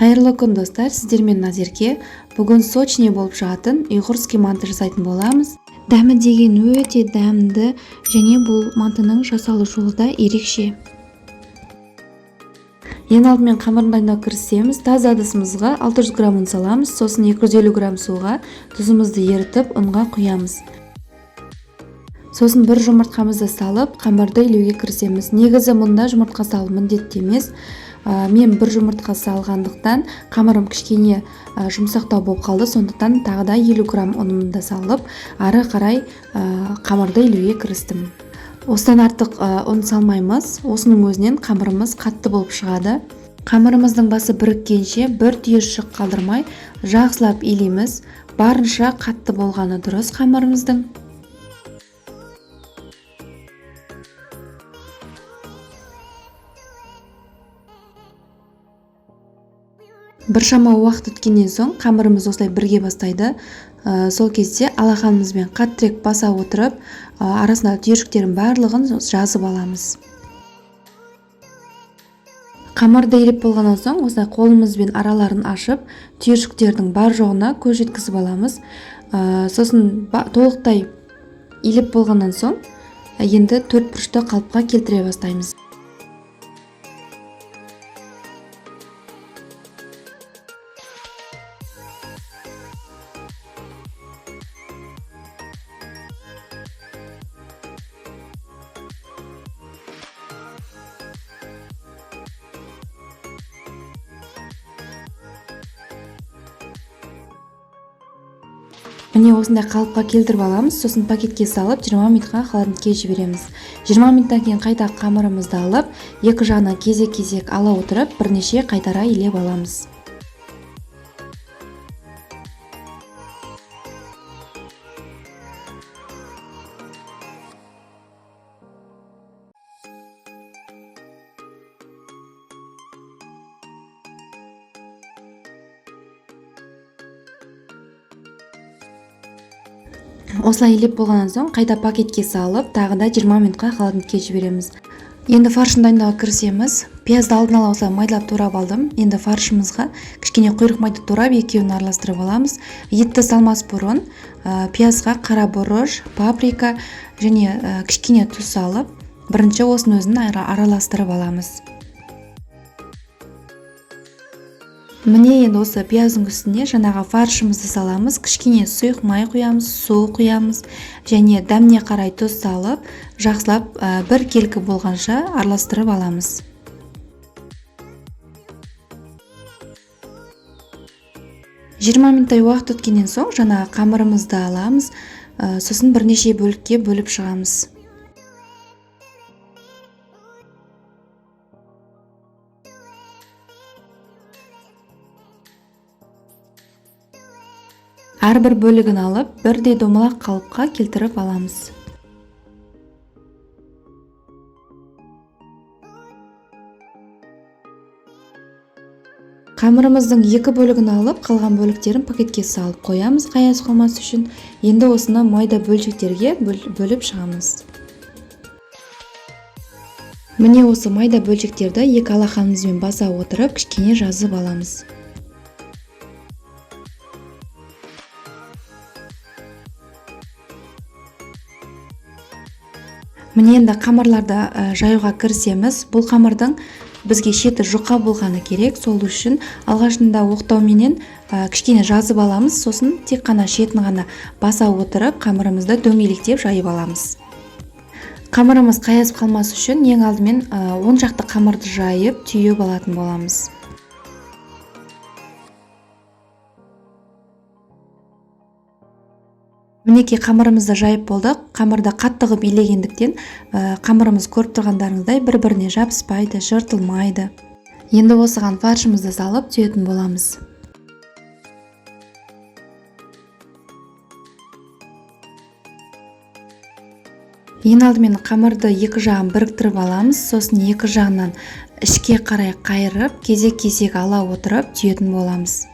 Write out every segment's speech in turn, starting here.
Қайырлы күн достар, сіздермен Назерке. Бүгін сочный болып шығатын ұйғырский манты жасайтын боламыз. Дәмі деген өте дәмді және бұл мантының жасалу жолы да ерекше. Ең алдымен қамырын дайындауға кірісеміз. Таза ыдысымызға 600 грамм ұн саламыз, сосын 250 грамм суға тұзымызды ерітіп ұнға құямыз. Сосын бір жұмыртқамызды салып, қамырды илеуге кірісеміз. Негізі мұнда жұмыртқа салу міндетті емес. Мен бір жұмыртқа салғандықтан қамырым кішкене жұмсақтау болып қалды, сондықтан тағы да 50 грамм ұнымды салып, ары қарай қамырды илеуге кірістім. Осыдан артық ұн салмаймыз. Осының өзінен қамырымыз қатты болып шығады. Қамырымыздың басы біріккенше бір түйіршік қалдырмай жақсылап илейміз. Барынша қатты болғаны дұрыс қамырымыздың. Біршама уақыт өткеннен соң қамырымыз осылай бірге бастайды. Сол кезде алақанымызбен қаттырек баса отырып, арасындағы түйіршіктердің барлығын жазып аламыз. Қамырды илеп болғаннан соң, осылай қолымызбен араларын ашып, түйіршіктердің бар жоғына көз жеткізіп аламыз. Сосын толықтай илеп болғаннан соң, енді төртбұрышты қалыпқа келтіре бастаймыз. Міне осындай қалыпқа келтіріп аламыз, сосын пакетке салып 20 минутқа холодильникке жібереміз. 20 минуттан кейін қайта қамырымызды алып, екі жағынан кезек-кезек ала отырып, бірнеше қайтара илеп аламыз. Осылай илеп болғаннан соң қайта пакетке салып, тағы да 20 минутқа холодильникке жібереміз. Енді фаршын дайындауға кірісеміз. Пиязды алдын ала осылай майлап турап алдым. Енді фаршымызға кішкене құйрық майды турап, екеуін араластырып аламыз. Етті салмас бұрын пиязға қара бұрыш, паприка және кішкене тұз салып, бірінші осының өзін араластырып аламыз. Міне енді осы пияздың үстіне жаңағы фаршымызды саламыз, кішкене сұйық май құямыз, су құямыз және дәміне қарай тұз салып, жақсылап бір келкі болғанша араластырып аламыз. Жиырма минуттай уақыт өткеннен соң жаңағы қамырымызды аламыз, сосын бірнеше бөлікке бөліп шығамыз. Әрбір бөлігін алып, бірдей домалақ қалыпқа келтіріп аламыз. Қамырымыздың екі бөлігін алып, қалған бөліктерін пакетке салып қоямыз, қаяз қалмас үшін. Енді осыны майда бөлшектерге бөліп шығамыз. Міне осы майда бөлшектерді екі алақанымызбен баса отырып, кішкене жазып аламыз. Міне енді қамырларды жаюға кірісеміз. Бұл қамырдың бізге шеті жұқа болғаны керек, сол үшін алғашында оқтауменен кішкене жазып аламыз, сосын тек қана шетін ғана баса отырып, қамырымызды дөңгелектеп жайып аламыз. Қамырымыз қаяз қалмас үшін ең алдымен 10 жақты қамырды жайып, түйіп алатын боламыз. Мінеки қамырымызды жайып болдық. Қамырды қатты ғып илегендіктен қамырымыз көріп тұрғандарыңыздай бір-біріне жабыспайды, жыртылмайды. Енді осыған фаршымызды салып түйетін боламыз. Ең алдымен қамырды екі жағын біріктіріп аламыз, сосын екі жағынан ішке қарай қайырып, кезек-кезек ала отырып түйетін боламыз.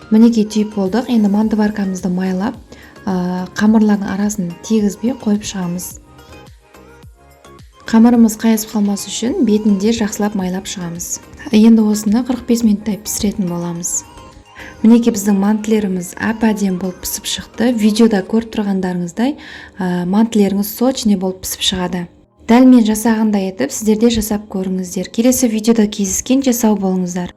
Мінекей түйіп болдық. Енді мантываркамызды майлап, қамырлардың арасын тигізбей қойып шығамыз. Қамырымыз қайысып қалмас үшін бетінде жақсылап майлап шығамыз. Енді осыны 45 минуттай пісіретін боламыз. Мінекей біздің мантілеріміз әп-әдемі болып пісіп шықты. Видеода көріп тұрғандарыңыздай, мантілеріңіз сочный болып пісіп шығады. Дәл мен жасағандай етіп, сіздер де жасап көріңіздер. Келесі видеода кездескенше сау болыңыздар.